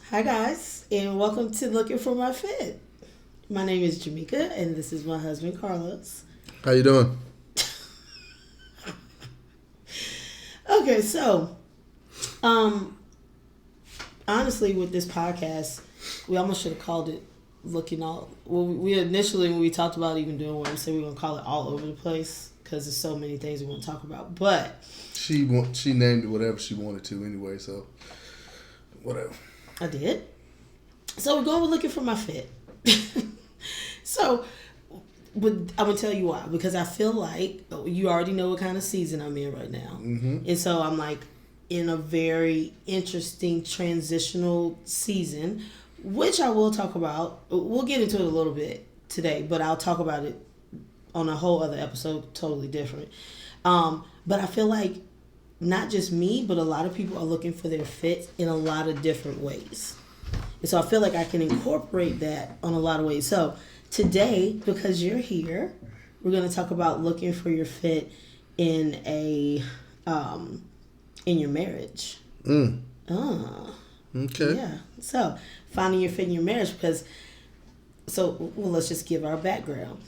Hi guys, and welcome to Looking for My Fit. My name is Jamaica, and this is my husband Carlos. How you doing? Okay, so um, honestly, with this podcast, we almost should have called it "Looking All." Well, we initially when we talked about even doing one, we said we were gonna call it "All Over the Place" because there's so many things we want to talk about. But She named it whatever she wanted to anyway, so whatever. I did. So we're going with Looking for My Fit. So, but I'm gonna tell you why, because I feel like you already know what kind of season I'm in right now, and so I'm like in a very interesting transitional season, which I will talk about. We'll get into it a little bit today, but I'll talk about it on a whole other episode, totally different. But I feel like not just me, but a lot of people are looking for their fit in a lot of different ways. And so I feel like I can incorporate that on a lot of ways. So today, because you're here, we're going to talk about looking for your fit in in your marriage. Okay. Yeah. So finding your fit in your marriage let's just give our background.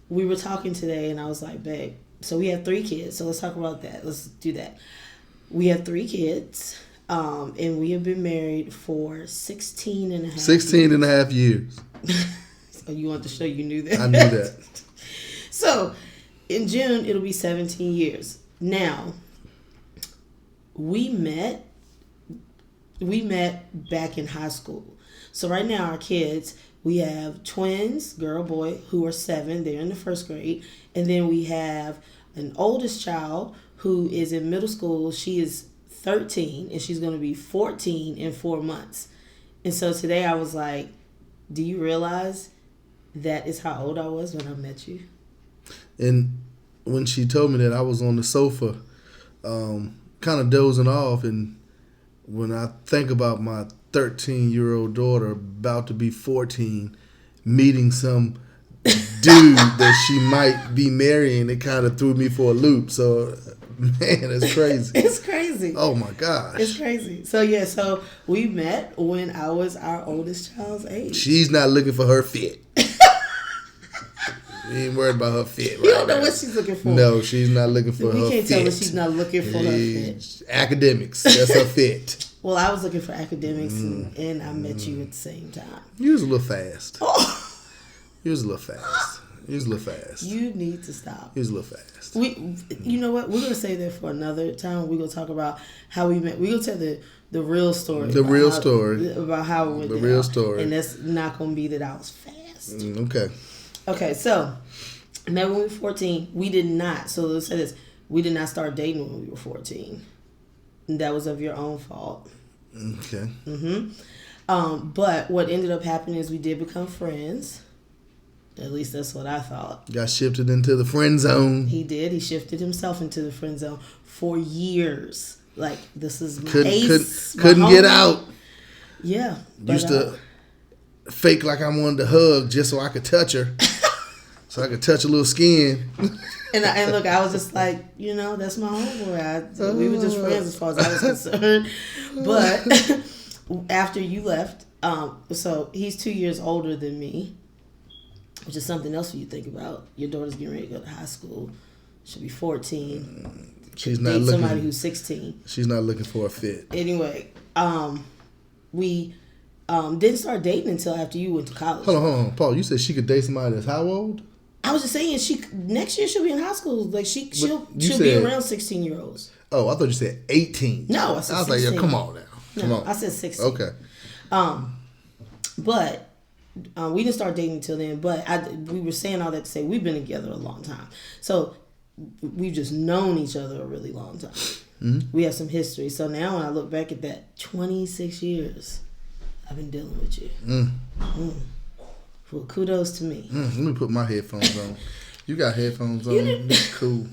We were talking today and I was like, babe, so we have 3 kids. So let's talk about that. Let's do that. We have 3 kids. And we have been married for 16 and a half 16 and a half years. So you want to show you knew that? I knew that. So in June, it'll be 17 years. Now, we met back in high school. So right now, our kids, we have twins, girl, boy, who are 7. They're in the 1st grade. And then we have an oldest child who is in middle school. She is 13 and she's going to be 14 in 4 months. And so today I was like, do you realize that is how old I was when I met you? And when she told me that, I was on the sofa kind of dozing off. And when I think about my 13-year-old daughter about to be 14, meeting some dude that she might be marrying, it kind of threw me for a loop. So, man, it's crazy. It's crazy. Oh, my gosh. It's crazy. So we met when I was our oldest child's age. She's not looking for her fit. We ain't worried about her fit right You don't know now. what she's looking for. No, she's not looking for her fit. We can't tell her she's not looking for her fit. Academics, that's her fit. Well, I was looking for academics and I met you at the same time. You was a little fast. Oh. You was a little fast. You was a little fast. You need to stop. You was a little fast. You know what? We're gonna say that for another time. We're gonna talk about how we met. We're gonna tell the real story. The real story about how we went The down. real story. And that's not gonna be that I was fast. Okay. Okay, so met when we were 14. We did not. So let's say this: we did not start dating when we were 14. And that was of your own fault. Okay. But what ended up happening is we did become friends. At least that's what I thought. Got shifted into the friend zone. He did. He shifted himself into the friend zone for years. Like, this is my Couldn't ace. couldn't get out. Yeah. Used to fake like I wanted to hug just so I could touch her. So I could touch a little skin. And look, I was just like, that's my homeboy. We were just friends as far as I was concerned. But after you left, so he's 2 years older than me, which is something else for you to think about. Your daughter's getting ready to go to high school. She'll be 14. She's not Date looking. somebody who's 16. She's not looking for a fit. Anyway, we didn't start dating until after you went to college. Hold on, Paul. You said she could date somebody that's how old? I was just saying, next year she'll be in high school. Like she'll be said- around 16-year-olds. Oh, I thought you said 18. No, I said 16. I was like, yeah, come on now. Come No, on. I said 16. Okay. But we didn't start dating until then. But we were saying all that to say we've been together a long time. So we've just known each other a really long time. Mm-hmm. We have some history. So now when I look back at that, 26 years I've been dealing with you. Well, kudos to me. Let me put my headphones on. You got headphones on? That's cool.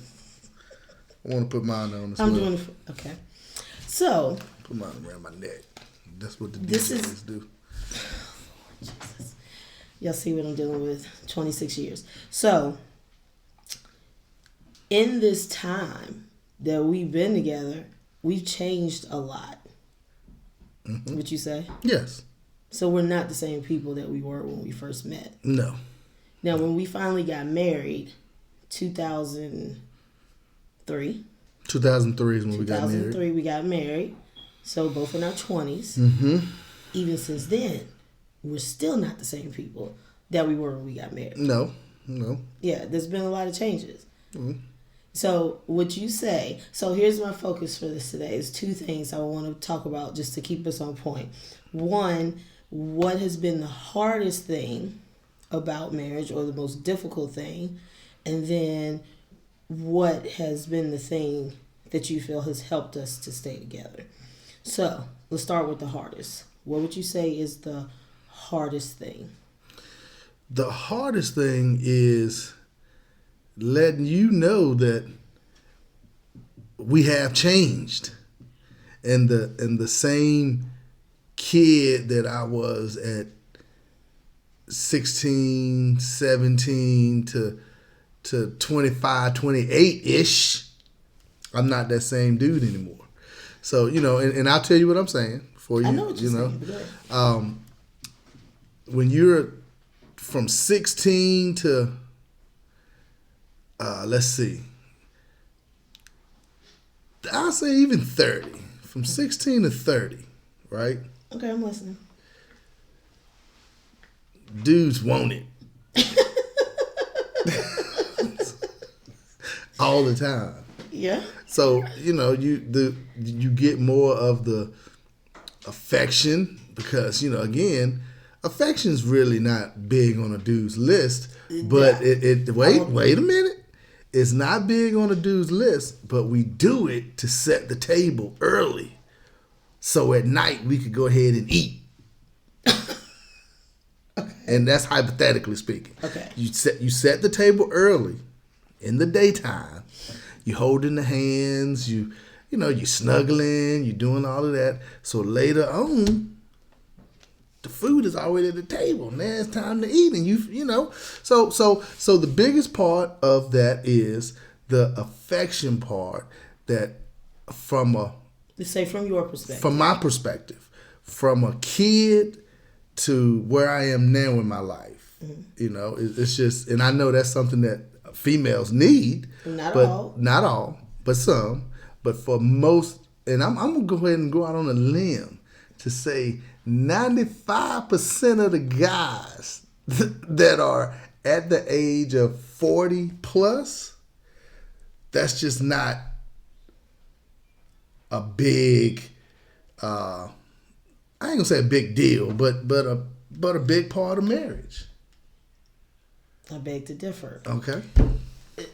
I want to put mine on as I'm well. doing it. Okay. So. Put mine around my neck. That's what the This DJs do. Jesus. Y'all see what I'm dealing with. 26 years. So, in this time that we've been together, we've changed a lot. Would you say? Yes. So we're not the same people that we were when we first met. No. Now, when we finally got married, 2003. 2003 is when we got married. 2003, we got married. So both in our 20s. Even since then, we're still not the same people that we were when we got married. No. Yeah, there's been a lot of changes. So would you say, so here's my focus for this today, is two things I want to talk about just to keep us on point. One, what has been the hardest thing about marriage, or the most difficult thing? And then what has been the thing that you feel has helped us to stay together? So let's start with the hardest. What would you say is the hardest thing? The hardest thing is letting you know that we have changed, and the same kid that I was at 16, 17 to 25, 28-ish, I'm not that same dude anymore. So, and I'll tell you what I'm saying for you. I know what you're saying. When you're from 16 to, let's see, I'll say even 30. From 16 to 30, right? Okay, I'm listening. Dudes want it. All the time. Yeah. So, you get more of the affection because, again, affection's really not big on a dude's list. But wait a minute. It's not big on a dude's list, but we do it to set the table early. So at night we could go ahead and eat. Okay. And that's hypothetically speaking. Okay. You set the table early in the daytime. You holding the hands, you snuggling, you doing all of that. So later on, the food is already at the table. Now it's time to eat, and So the biggest part of that is the affection part. That from your perspective. From my perspective, from a kid to where I am now in my life, it's just, and I know that's something that females need. Not all, but some. But for most, and I'm gonna go ahead and go out on a limb to say 95% of the guys that are at the age of 40 plus, that's just not a big, I ain't gonna say a big deal, but a big part of marriage. I beg to differ. Okay.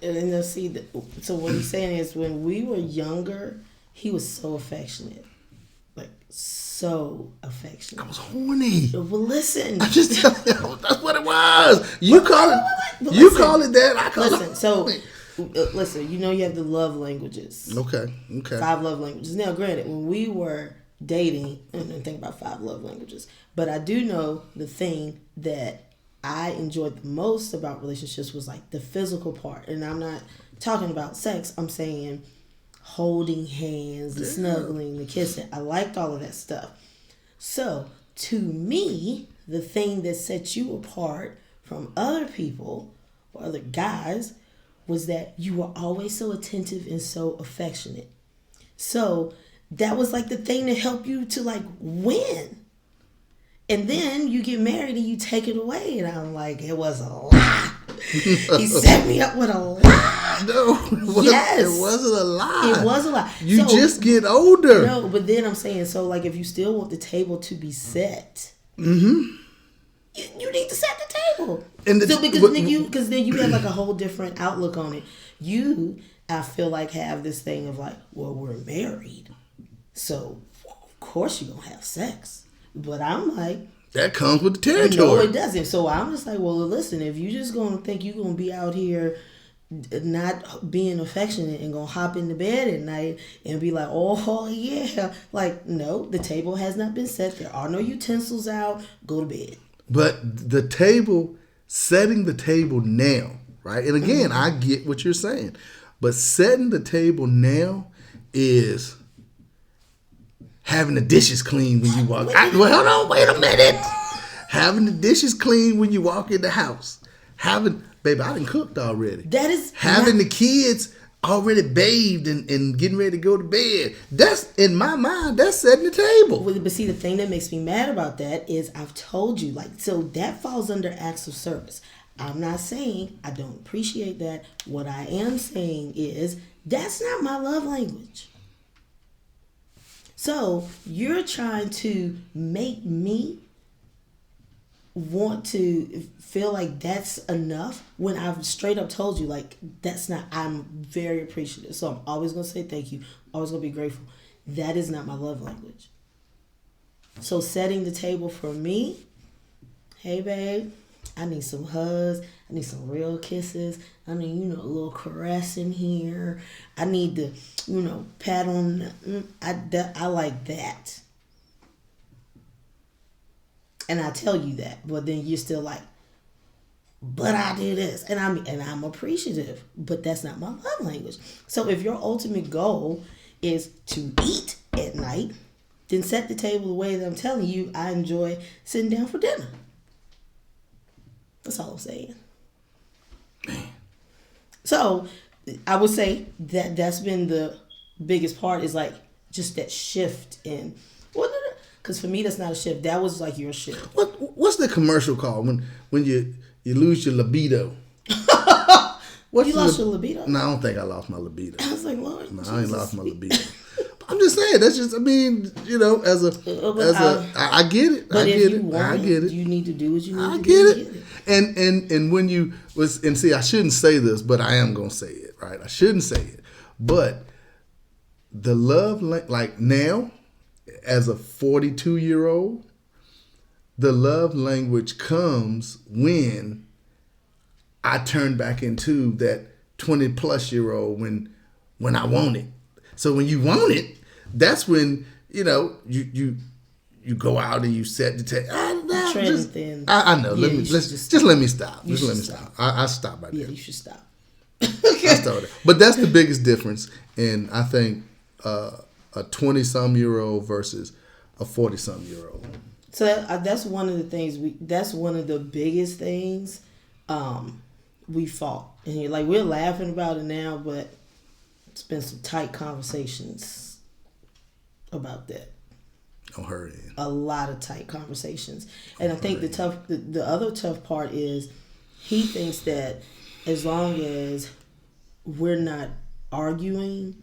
And so what he's saying is, when we were younger, he was so affectionate. Like, so affectionate. I was horny. Well, listen. I'm just telling you, that's what it was. You call it that. I call it. So, listen. You have the love languages. Okay. 5 love languages. Now, granted, when we were dating, I didn't think about 5 love languages, but I do know the thing that I enjoyed the most about relationships was like the physical part. And I'm not talking about sex. I'm saying holding hands, the snuggling, the kissing. I liked all of that stuff. So to me, the thing that sets you apart from other people or other guys was that you were always so attentive and so affectionate. So that was like the thing that helped you to like win. And then you get married and you take it away. And I'm like, it was a lie. He set me up with a lie. No, it wasn't a lie. It was a lie. You just get older. No, but then I'm saying, so like if you still want the table to be set, you need to set the table. Because then you have like a whole different outlook on it. You, I feel like, have this thing of like, well, we're married, so of course you're gonna have sex. But I'm like, that comes with the territory. No, it doesn't. So I'm just like, well, listen, if you just gonna think you're gonna be out here not being affectionate and gonna hop into bed at night and be like, oh yeah, like, no, the table has not been set. There are no utensils out. Go to bed. But the table, setting the table now, right? And again, I get what you're saying, but setting the table now is having the dishes clean when you walk. Well, hold on, wait a minute. Having the dishes clean when you walk in the house. Baby, I done cooked already. That is having the kids already bathed and getting ready to go to bed. That's, in my mind, that's setting the table. But see, the thing that makes me mad about that is I've told you, like, so that falls under acts of service. I'm not saying I don't appreciate that. What I am saying is that's not my love language. So you're trying to make me want to feel like that's enough when I've straight up told you, like, that's not. I'm very appreciative, so I'm always gonna say thank you, always gonna be grateful. That is not my love language. So setting the table for me, hey babe, I need some hugs, I need some real kisses, I need, a little caress in here, I need to, pat on, I like that. And I tell you that, but then you're still like, but I do this, and I'm appreciative, but that's not my love language. So if your ultimate goal is to eat at night, then set the table the way that I'm telling you. I enjoy sitting down for dinner. That's all I'm saying. So I would say that's been the biggest part, is like just that shift in. Because for me, that's not a shift. That was like your shift. What's the commercial called when you lose your libido? You lost your libido? No, I don't think I lost my libido. I was like, Lord, no, I ain't lost my libido. I'm just saying. That's just. I mean, I get it. But I if get you it. want I get it. You need to do what you need I to get do. it. And when you was, and see, I shouldn't say this, but I am gonna say it. Right? I shouldn't say it, but the love, like now, as a 42-year-old, the love language comes when I turn back into that 20-plus-year-old when I want it. So when you want it, that's when you go out and you set the table. I know. Yeah, let me stop. Just let me stop. I stop right there. Yeah, you should stop. Okay. I started. But that's the biggest difference in, I think, a 20-some-year-old versus a 40-some-year-old. So that's one of the things that's one of the biggest things we fought. And we're laughing about it now, but it's been some tight conversations about that. On her end. A lot of tight conversations. And I think the other tough part is he thinks that as long as we're not arguing,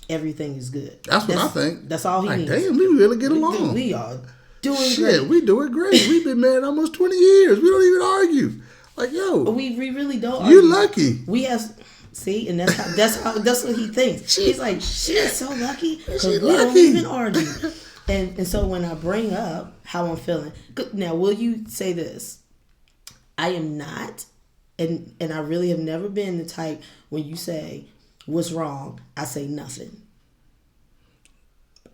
everything is good. That's what I think. That's all he needs. Damn, we really get along. We are doing great. We doing great. We've been married almost 20 years. We don't even argue. Like, yo. We really don't argue. You're lucky. We have... See, and that's what he thinks. He's like, she's so lucky because we don't even argue. And so when I bring up how I'm feeling, now will you say this? I am not, and I really have never been the type when you say what's wrong, I say nothing.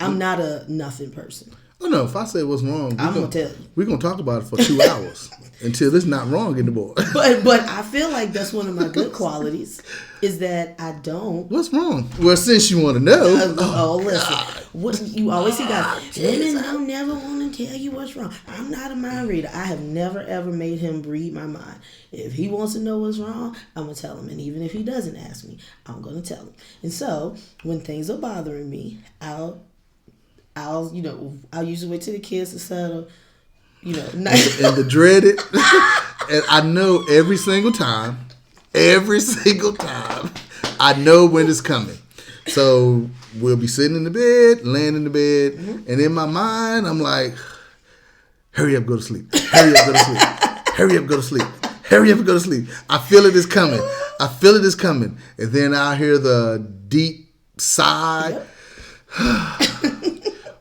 I'm not a nothing person. Oh no! If I say what's wrong, I'm gonna tell you. We're gonna talk about it for 2 hours until it's not wrong anymore. But I feel like that's one of my good qualities is that I don't. What's wrong? Well, since you want to know, listen. You always see guys. Women don't never want to tell you what's wrong. I'm not a mind reader. I have never ever made him read my mind. If he wants to know what's wrong, I'm gonna tell him. And even if he doesn't ask me, I'm gonna tell him. And so when things are bothering me, I'll usually wait till the kids to settle, and the dreaded, and I know every single time, I know when it's coming. So we'll be sitting in the bed, laying in the bed, and in my mind, I'm like, hurry up, go to sleep. Hurry up, go to sleep. Hurry up, go to sleep. Hurry up, go to sleep. I feel it is coming. And then I hear the deep sigh. Yep.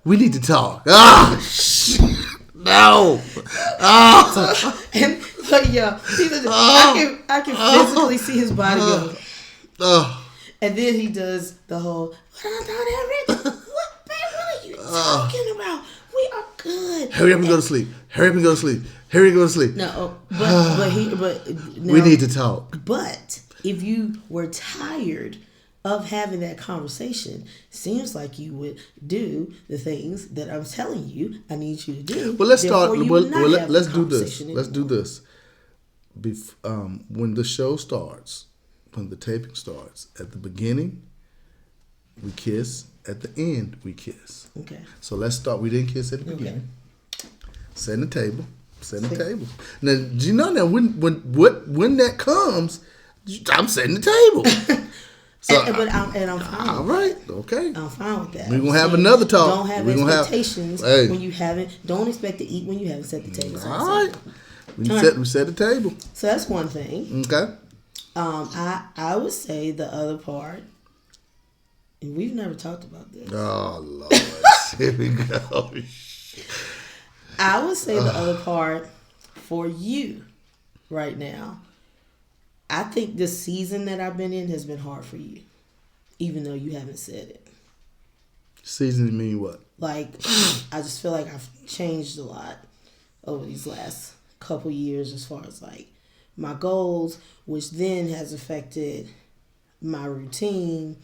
We need to talk. No. I can physically see his body go. And then he does the whole, what, babe, what are you talking about? We are good. Hurry up and go to sleep. Hurry up and go to sleep. Hurry up and go to sleep. No, but we need to talk. But if you were tired of having that conversation seems like you would do the things that I'm telling you I need you to do. Well, let's start. Let's do this. Anymore. Let's do this. When the show starts, when the taping starts, at the beginning, we kiss. At the end, we kiss. Okay. So let's start. We didn't kiss at the beginning. Set the table. Set the table. Now, do you know that when that comes, I'm setting the table. So, I'm fine. All right. Okay. I'm fine with that. We're going to have another talk. Don't have expectations when you haven't. Don't expect to eat when you haven't set the table. All right. We set the table. So that's one thing. Okay. I would say the other part, and we've never talked about this. Oh, Lord. Here we go. I would say the other part for you right now, I think this season that I've been in has been hard for you, even though you haven't said it. Season mean what? Like, I just feel like I've changed a lot over these last couple years as far as like my goals, which then has affected my routine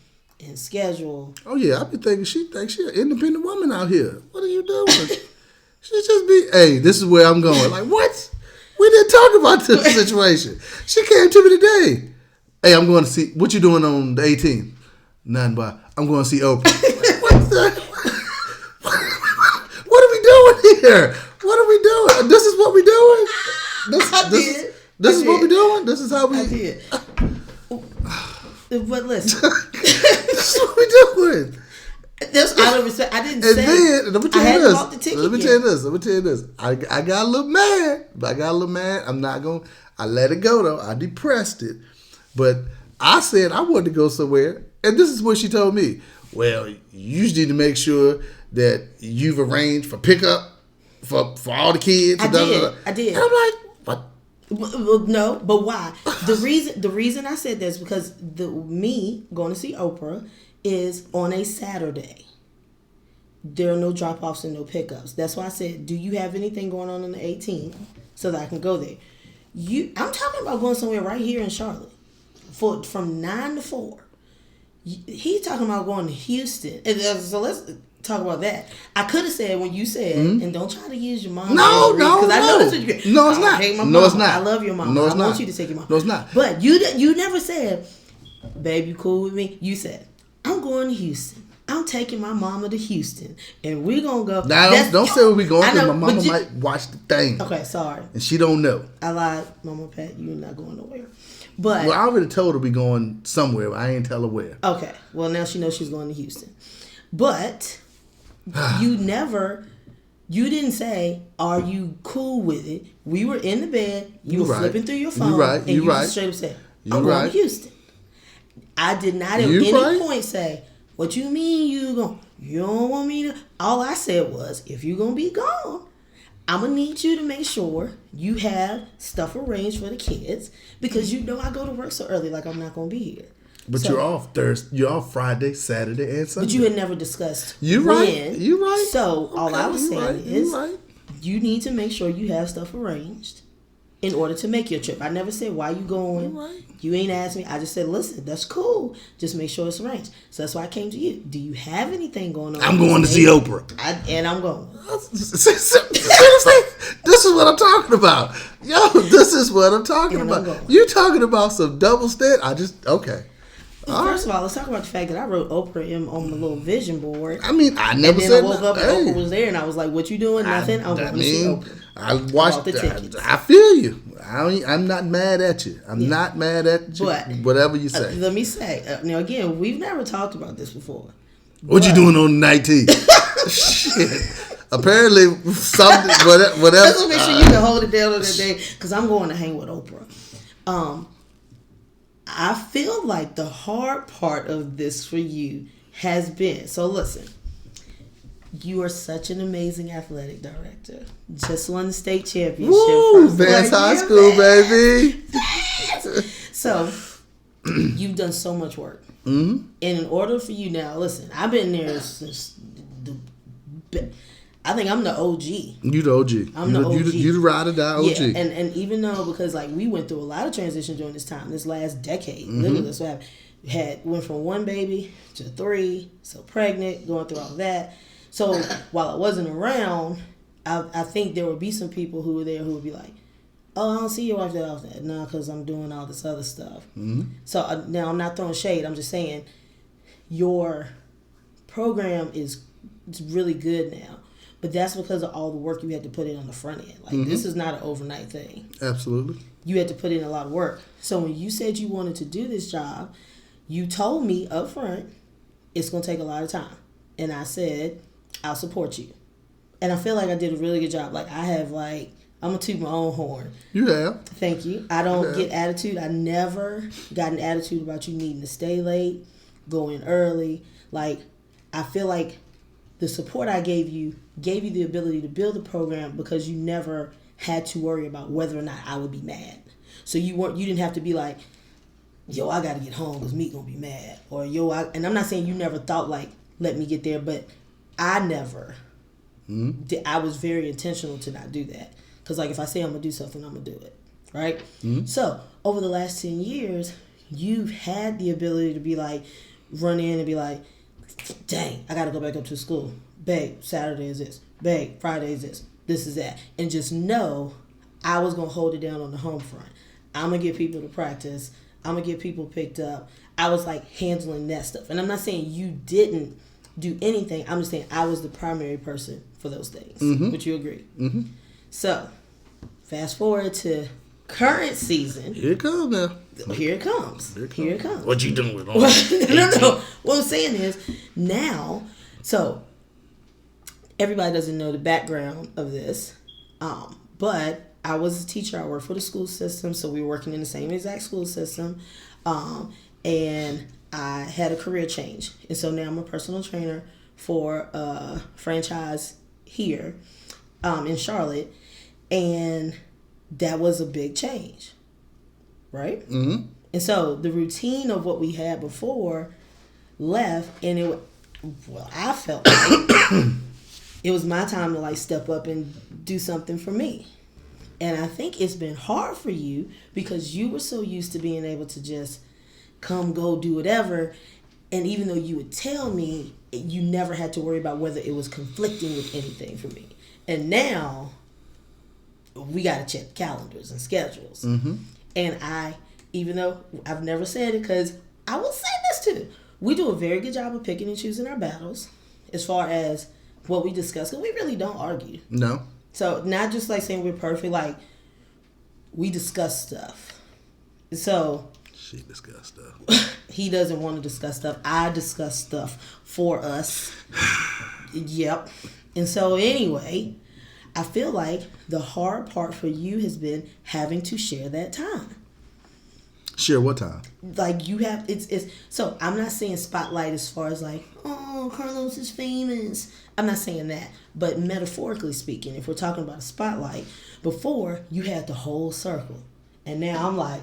and schedule. Oh yeah, I be thinking she thinks she an independent woman out here. What are you doing? She just be, hey, this is where I'm going. Like, what? We didn't talk about this situation. She came to me today. Hey, I'm going to see, what you doing on the 18th? Nothing, but I'm going to see Oprah. What the? What are we doing here? What are we doing? This is what we doing? This is what we doing? This is how we... I did. But listen. This is what we doing. That's out of respect. I didn't say. Then, let me tell you this. Let me tell you this. I got a little mad. I'm not going to... I let it go, though. I depressed it. But I said I wanted to go somewhere. And this is what she told me. Well, you just need to make sure that you've arranged for pickup for all the kids. I did. And I'm like, what? Well, no, but why? The reason I said this because me going to see Oprah is on a Saturday. There are no drop-offs and no pickups. That's why I said, do you have anything going on the 18th so that I can go there? I'm talking about going somewhere right here in Charlotte from 9 to 4. He's talking about going to Houston. So let's talk about that. I could have said when you said, and don't try to use your mom. No. Because I know that's what you're No, it's not. No, it's not. I love your mom. No, it's I not. want you to take your mom. No, it's not. But you never said, babe, you cool with me? You said, I'm going to Houston. I'm taking my mama to Houston, and we're gonna go. Now, don't say where we going because my mama might watch the thing. Okay, sorry. And she don't know. I lied, Mama Pat. You're not going nowhere. But I already told her we going somewhere. But I ain't tell her where. Okay. Well, now she knows she's going to Houston. But you didn't say, "Are you cool with it?" We were in the bed. You were flipping through your phone, and you just straight up said, "I'm going to Houston." I did not at any point say, "What you mean you going? You don't want me to?" All I said was, "If you're gonna be gone, I'm gonna need you to make sure you have stuff arranged for the kids because you know I go to work so early, like I'm not gonna be here." But you're off Thursday. You're off Friday, Saturday, and Sunday. But you had never discussed You right. So all I was saying is, you need to make sure you have stuff arranged in order to make your trip. I never said why you going. You ain't asked me. I just said, listen, that's cool. Just make sure it's arranged. So that's why I came to you. Do you have anything going on? I'm going to see Oprah. And I'm going. Seriously, this is what I'm talking about. Yo, this is what I'm talking about. You talking about some double standard? Okay. First of all, let's talk about the fact that I wrote Oprah on the little vision board. I mean, I never said that. And then I woke up and Oprah was there, and I was like, "What you doing? Nothing." I'm going to see Oprah. I watched the tickets. I feel you. I'm not mad at you. I'm not mad at you. But whatever you say. Let me say. Now again, we've never talked about this before. What you doing on the 19th? Shit. Apparently, something. Whatever. Let's make sure you can hold it down on that day because I'm going to hang with Oprah. I feel like the hard part of this for you has been, so listen, you are such an amazing athletic director. Just won the state championship. Woo! Vance High School, baby. So, you've done so much work. Mm-hmm. And in order for you now, listen, I've been there since I think I'm the OG. You the OG. I'm the OG. You the ride or die OG. Yeah, and even though, because like we went through a lot of transition during this time, this last decade, literally that's what happened. went from 1 baby to 3, so pregnant, going through all that. So while I wasn't around, I think there would be some people who were there who would be like, oh, I don't see your wife that often. No, because I'm doing all this other stuff. Mm-hmm. So now I'm not throwing shade. I'm just saying your program is really good now. But that's because of all the work you had to put in on the front end. Like, this is not an overnight thing. Absolutely. You had to put in a lot of work. So when you said you wanted to do this job, you told me up front, it's going to take a lot of time. And I said, I'll support you. And I feel like I did a really good job. Like, I'm going to toot my own horn. You have. Thank you. I don't get attitude. I never got an attitude about you needing to stay late, go in early. Like, I feel like the support I gave you the ability to build a program because you never had to worry about whether or not I would be mad. So you didn't have to be like, yo, I got to get home because Meek going to be mad. Or, and I'm not saying you never thought, like, let me get there, but I never I was very intentional to not do that. Because, like, if I say I'm going to do something, I'm going to do it. Right? Mm-hmm. So, over the last 10 years, you've had the ability to be like, run in and be like, dang, I got to go back up to school. Babe, Saturday is this. Babe, Friday is this. This is that. And just know I was going to hold it down on the home front. I'm going to get people to practice. I'm going to get people picked up. I was, like, handling that stuff. And I'm not saying you didn't do anything. I'm just saying I was the primary person for those things. Mm-hmm. Would you agree? Mm-hmm. So, fast forward to current season. Here it comes now. Here it comes. Here it comes. What you doing with all No. What I'm saying is, now, so, everybody doesn't know the background of this, but I was a teacher. I worked for the school system, so we were working in the same exact school system, and I had a career change. And so now I'm a personal trainer for a franchise here in Charlotte. And that was a big change, right? Mm-hmm. And so the routine of what we had before left, and I felt like it was my time to like step up and do something for me. And I think it's been hard for you because you were so used to being able to just come, go, do whatever. And even though you would tell me, you never had to worry about whether it was conflicting with anything for me. And now we got to check calendars and schedules. Mm-hmm. And even though I've never said it, because I will say this too, we do a very good job of picking and choosing our battles as far as what we discuss, because we really don't argue. No. So not just like saying we're perfect, like we discuss stuff. So she discuss stuff. He doesn't want to discuss stuff. I discuss stuff for us. Yep. And so anyway, I feel like the hard part for you has been having to share that time. Share what time? Like you have, it's so I'm not saying spotlight as far as like, oh, Carlos is famous. I'm not saying that. But metaphorically speaking, if we're talking about a spotlight, before you had the whole circle. And now I'm like,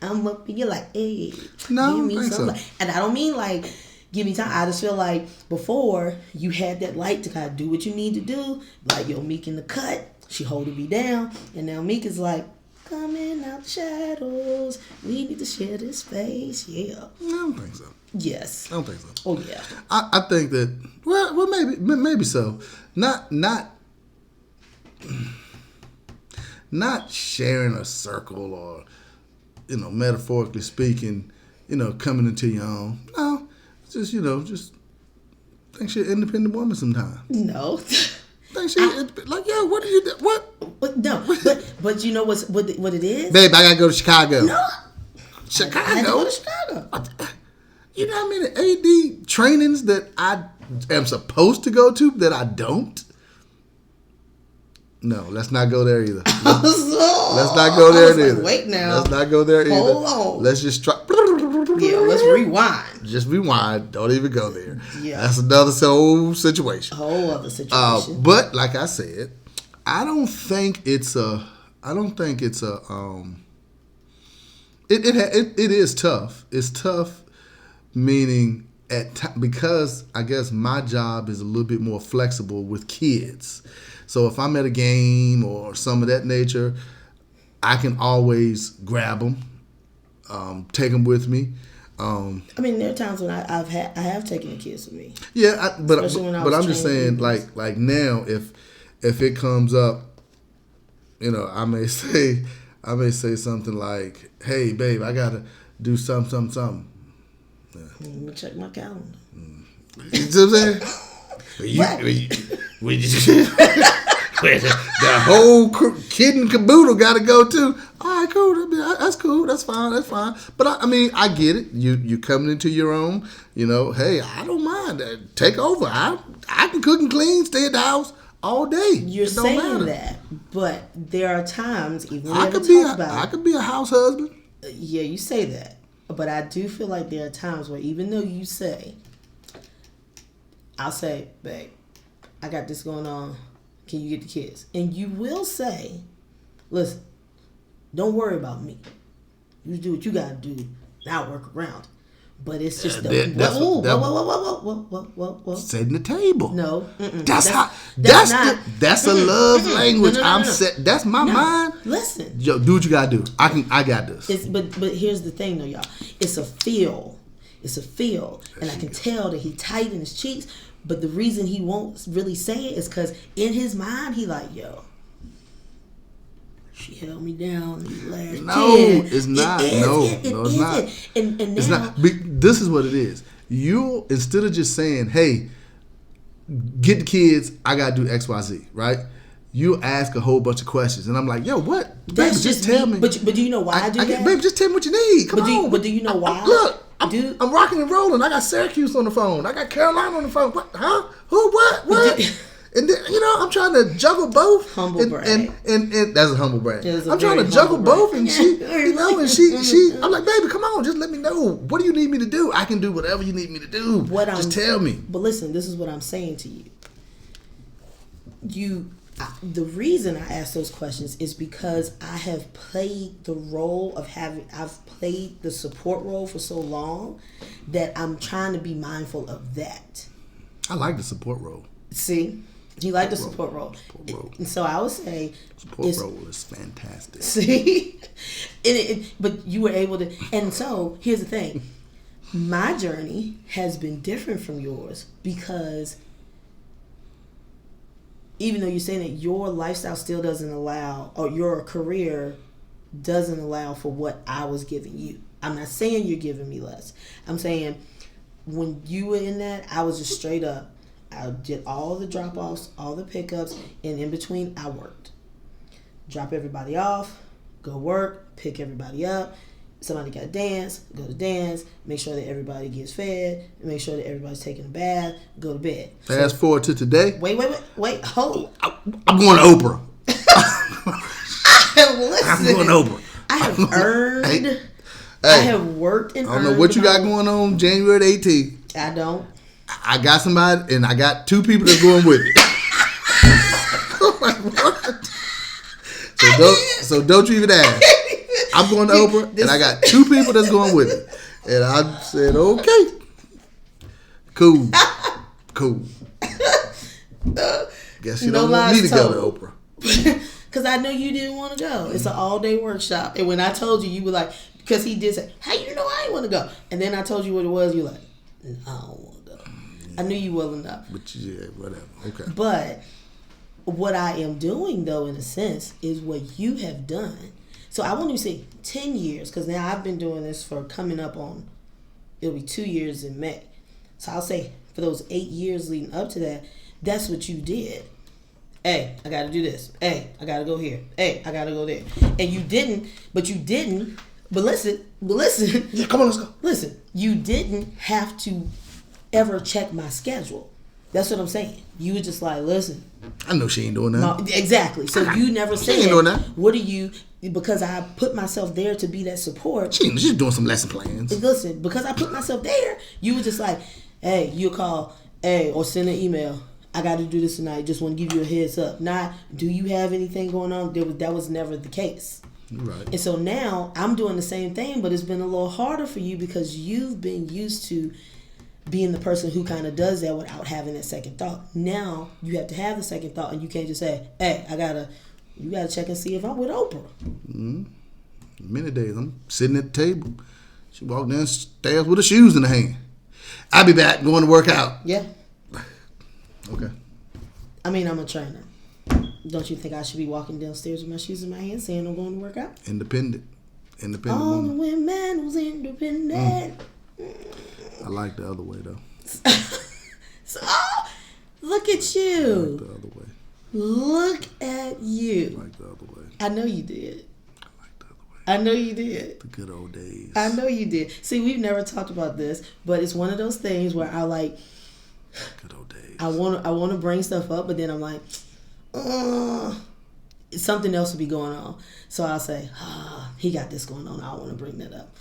I'm up and you're like, hey, no, give me some. So. And I don't mean like, give me time. I just feel like before you had that light to kind of do what you need to do. Like, yo, Meek in the cut. She holding me down. And now Meek is like, coming out the shadows. We need to share this space. Yeah. I don't think so. Yes. I don't think so. Oh, yeah. I think that, well, maybe so. Not sharing a circle or, metaphorically speaking, coming into your own. No. Just, just think she's an independent woman sometimes. No. Think she, like, yo, what do you do? What? No. But you know what it is? Babe, I got to go to Chicago. No. Chicago? I had to go to Chicago. You know how many AD trainings that I am supposed to go to that I don't? No, let's not go there either. Let's not go there either. Like, wait now. Let's not go there either. Hold on. Let's just try. Yeah, let's rewind. Just rewind. Don't even go there. Yeah. That's another whole situation. Whole other situation. But like I said, I don't think it's a. It is tough. It's tough, meaning because I guess my job is a little bit more flexible with kids. So if I'm at a game or some of that nature, I can always grab them take them with me. I mean, there are times when I have taken the kids with me. Yeah, but I'm just saying, people. like now, if it comes up, I may say something like, "Hey, babe, I gotta do something." Yeah. Let me check my calendar. You see what I'm saying? The whole kid and caboodle got to go too. All right, cool. That's cool. That's fine. But I get it. You coming into your own. Hey, I don't mind. Take over. I can cook and clean. Stay at the house all day. You're saying that, but there are times even I could be a house husband. Yeah, you say that, but I do feel like there are times where even though you say, I'll say, babe, I got this going on. Can you get the kids? And you will say, listen, don't worry about me. You do what you got to do. And I'll work around. But it's just whoa. Setting the table. No. That's a love language. That's my mind. Listen. Yo, do what you got to do. I got this. But here's the thing though, y'all. It's a feel. And I can tell that he tightened his cheeks. But the reason he won't really say it is because in his mind, he like, yo, she held me down last No, it's not. It's not. And now, it's not. This is what it is. You, instead of just saying, hey, get the kids, I got to do X, Y, Z, right? You ask a whole bunch of questions. And I'm like, yo, what? That's baby, just tell me. But do you know why I do that? Baby, just tell me what you need. Come on. But do you know why? Look. I'm rocking and rolling. I got Syracuse on the phone. I got Carolina on the phone. What? Huh? Who? What? And then, I'm trying to juggle both. Humble brag. And that's a humble brag. I'm trying to juggle both, and she, I'm like, baby, come on, just let me know. What do you need me to do? I can do whatever you need me to do. Just tell me. But listen, this is what I'm saying to you. The reason I ask those questions is because I have played the role of I've played the support role for so long that I'm trying to be mindful of that. I like the support role. See? You like the support role. And so I would say support role is fantastic. See? But you were able to, and so here's the thing. My journey has been different from yours because even though you're saying that your lifestyle still doesn't allow, or your career doesn't allow for what I was giving you. I'm not saying you're giving me less. I'm saying when you were in that, I was just straight up. I did all the drop-offs, all the pickups, and in between, I worked. Drop everybody off, go work, pick everybody up. Somebody got to dance, go to dance, make sure that everybody gets fed, and make sure that everybody's taking a bath, go to bed. Fast forward to today. Wait, hold. I'm going to Oprah. Listen, I'm going to Oprah. I have earned, I have worked and earned. I don't know what you got going on January 18th. I don't. I got somebody, and I got 2 people that's going with me. I'm like, what? So don't you even ask. I'm going to Oprah, and I got 2 people that's going with me. And I said, okay. Cool. Guess you don't want me to go to Oprah. Because I know you didn't want to go. It's an all-day workshop. And when I told you, you were like, because he did say, how you know I didn't want to go? And then I told you what it was. You're like, no, I don't want to go. I knew you well enough. But yeah, whatever. Okay. But what I am doing, though, in a sense, is what you have done. So I won't even say 10 years, because now I've been doing this for coming up on, it'll be 2 years in May. So I'll say for those 8 years leading up to that, that's what you did. Hey, I got to do this. Hey, I got to go here. Hey, I got to go there. And you didn't. But listen. Yeah, come on, let's go. Listen, you didn't have to ever check my schedule. That's what I'm saying. You were just like, listen. I know she ain't doing that. Exactly. So you never said, she ain't doing that. What are you, because I put myself there to be that support. She's doing some lesson plans. Listen, because I put myself there, you were just like, hey, you call, hey, or send an email. I got to do this tonight. Just want to give you a heads up. Not, do you have anything going on? That was never the case. Right. And so now I'm doing the same thing, but it's been a little harder for you because you've been used to being the person who kind of does that without having that second thought. Now you have to have the second thought, and you can't just say, hey, you got to check and see if I'm with Oprah. Mm-hmm. Many days. I'm sitting at the table. She walked downstairs with her shoes in her hand. I'll be back going to work out. Yeah. Okay. I mean, I'm a trainer. Don't you think I should be walking downstairs with my shoes in my hand saying I'm going to work out? Independent All woman. the women who's independent. I like the other way, though. So, look at I you. like the other way. Look at I you. like the other way. I know you did. I like the other way. I know you did. The good old days. I know you did. See, we've never talked about this, but it's one of those things where I like, Good old days. I want to bring stuff up, but then I'm like, something else will be going on. So I'll say, he got this going on. I want to bring that up.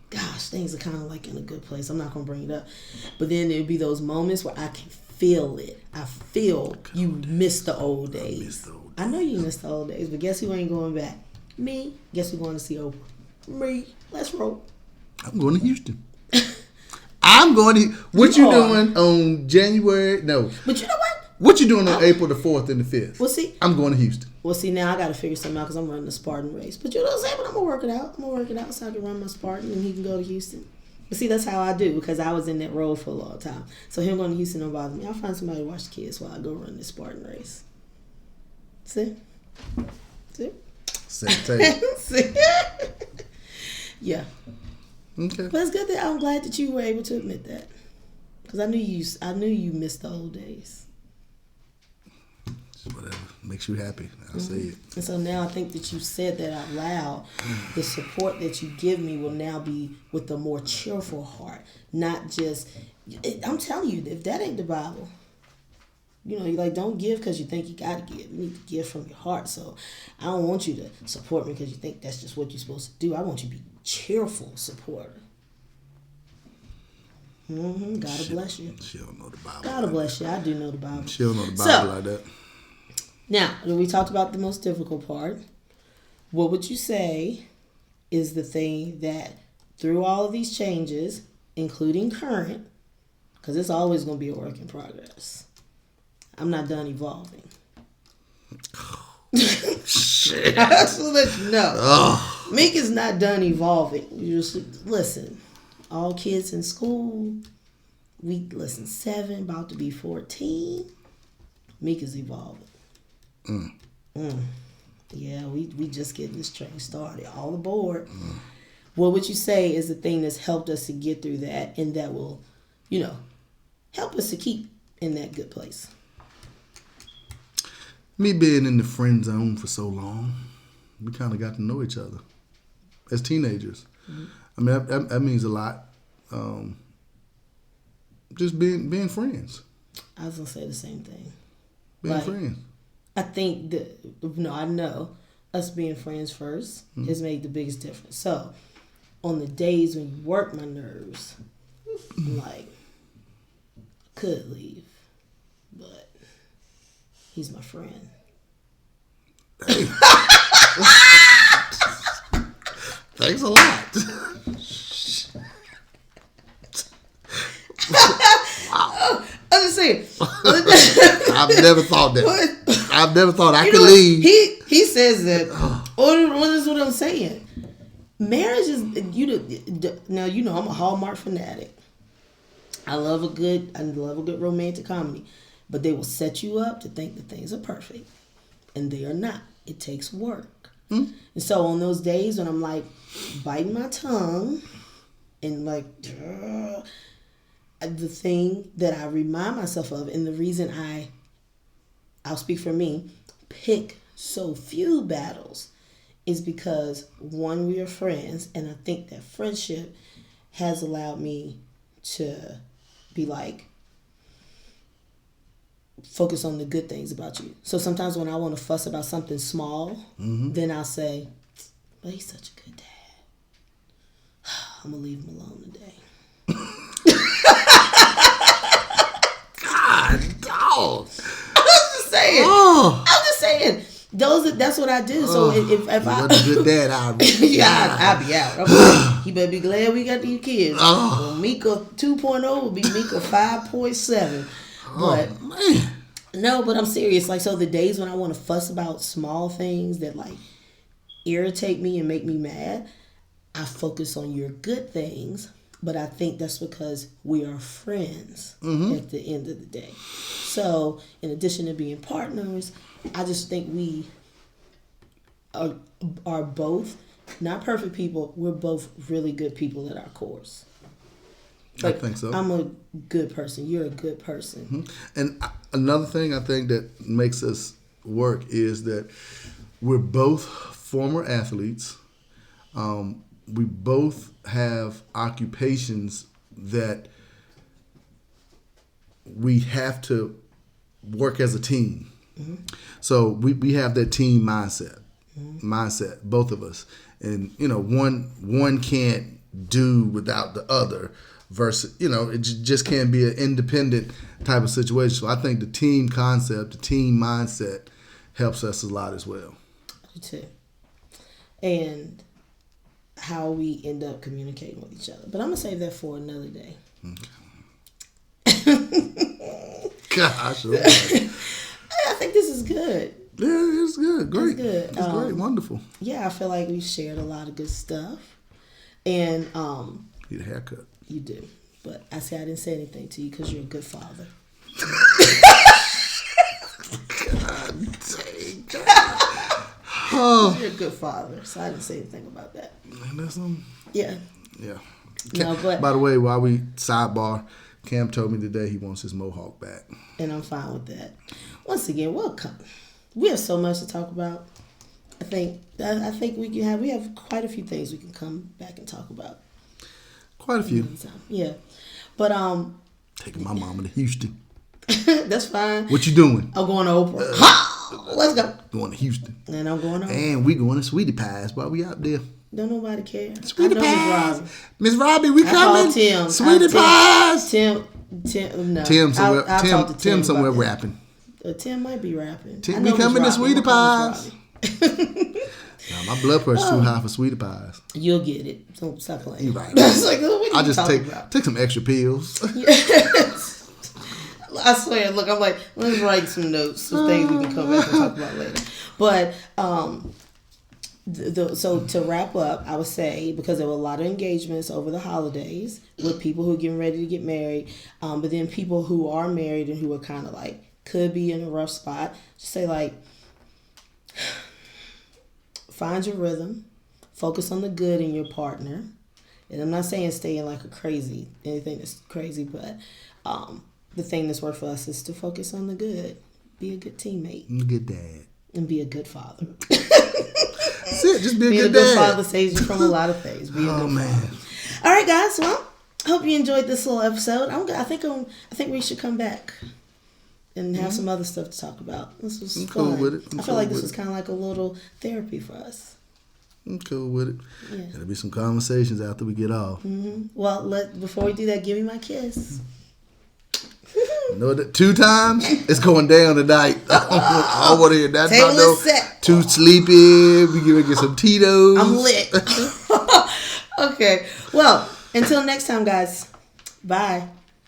Gosh, things are kind of like in a good place. I'm not going to bring it up. But then there'll be those moments where I can feel it. I feel you miss the old days. I know you miss the old days, but guess who ain't going back? Me. Guess who's going to see Oprah? Me. Let's roll. I'm going to Houston. I'm going to... What you doing on January... No. But you know what? What you doing on April the 4th and the 5th? Well, see... I'm going to Houston. Well, see, now I got to figure something out because I'm running the Spartan race. But you know what I'm saying? But I'm going to work it out. I'm going to work it out so I can run my Spartan and he can go to Houston. But see, that's how I do because I was in that role for a long time. So him going to Houston don't bother me. I'll find somebody to watch the kids while I go run this Spartan race. See? See? Set the table. See? Yeah. Okay. But it's good that I'm glad that you were able to admit that. Because I knew you missed the old days. Whatever makes you happy. I'll say it. And so now I think that you said that out loud. The support that you give me will now be with a more cheerful heart. Not just, I'm telling you, if that ain't the Bible, you know, you like don't give because you think you got to give. You need to give from your heart. So I don't want you to support me because you think that's just what you're supposed to do. I want you to be a cheerful supporter. God bless you. She don't know the Bible. God bless you. I do know the Bible. She don't know the Bible like that. Now, we talked about the most difficult part. What would you say is the thing that through all of these changes, including current, because it's always going to be a work in progress. I'm not done evolving. Shit. I just want to let you know. Meek is not done evolving. You just listen. All kids in school, 7, about to be 14. Meek is evolving. Yeah, we just getting this train started. All aboard. What would you say is the thing that's helped us to get through that and that will, help us to keep in that good place? Me being in the friend zone for so long, we kind of got to know each other as teenagers. I mean, that means a lot. Just being friends. I was going to say the same thing. Being friends. I think I know us being friends first has made the biggest difference. So, on the days when you work my nerves, I'm like, could leave, but he's my friend. Hey. Thanks a lot. Wow. I'm just saying. I've never thought that. I've never thought I could leave. He says that. What is what I'm saying? Marriage is now I'm a Hallmark fanatic. I love a good romantic comedy, but they will set you up to think that things are perfect, and they are not. It takes work. And so on those days when I'm like biting my tongue and like the thing that I remind myself of, and the reason I'll speak for me, pick so few battles is because, one, we are friends, and I think that friendship has allowed me to be like, focus on the good things about you. So sometimes when I want to fuss about something small, then I'll say, but he's such a good dad. I'm going to leave him alone today. God, dog. I'm just saying. I'm just saying. That's what I do. So if I was a good dad, I'll be out. I'm like, he better be glad we got these kids. Well, Mika 2.0 will be Mika 5.7. But man. No, but I'm serious. Like, so the days when I want to fuss about small things that like irritate me and make me mad, I focus on your good things. But I think that's because we are friends at the end of the day. So, in addition to being partners, I just think we are both not perfect people. We're both really good people at our cores. Like, I think so. I'm a good person. You're a good person. And another thing I think that makes us work is that we're both former athletes. We both have occupations that we have to work as a team. So we have that team mindset, both of us. And, one can't do without the other versus, it just can't be an independent type of situation. So I think the team concept, the team mindset helps us a lot as well. Me too. And how we end up communicating with each other. But I'm going to save that for another day. Gosh. I think this is good. Yeah, it's good. Great. It's good. It's great. Wonderful. Yeah, I feel like we shared a lot of good stuff. And Need a haircut. you do. But I didn't say anything to you because you're a good father. Oh. You're a good father, so I didn't say anything about that. Yeah. Yeah. No, but by the way, while we sidebar, Cam told me today he wants his mohawk back. And I'm fine with that. Once again, welcome. We have so much to talk about. I think we have quite a few things we can come back and talk about. Quite a few. Yeah. But taking my mama to Houston. That's fine. What you doing? I'm going to Oprah. Let's go. Going to Houston. And I'm going to Oprah. And we going to Sweetie Pies while we out there. Don't nobody care. Sweetie Pies. Miss Robbie, we coming. Tim. Sweetie Pies. Tim, no. Tim somewhere rapping. Tim might be rapping. Tim, we coming to Sweetie Pies. Nah, my blood pressure's too high for Sweetie Pies. You'll get it. Don't stop playing. You're right. It's like, what are you talking about? Take some extra pills. I swear, look, I'm like, let's write some notes, some things we can come back and talk about later. But so to wrap up, I would say, because there were a lot of engagements over the holidays with people who are getting ready to get married, but then people who are married and who are kind of like could be in a rough spot, just say like, find your rhythm, focus on the good in your partner, and I'm not saying stay in like anything that's crazy, but the thing that's worked for us is to focus on the good, be a good teammate, good dad, and be a good father. That's it. Just be a Being good a good dad. father saves you from a lot of things. Be a good man. father. All right, guys. Well, hope you enjoyed this little episode. I think we should come back and have some other stuff to talk about. This was fun. Cool with it. I feel like this was kind of like a little therapy for us. I'm cool with it. Yeah. There'll be some conversations after we get off. Mm-hmm. Well, before we do that, give me my kiss. No, 2 times? It's going down tonight. I don't want to hear that. Table is set. Too sleepy. We gonna get some Tito's. I'm lit. Okay. Well, until next time, guys. Bye.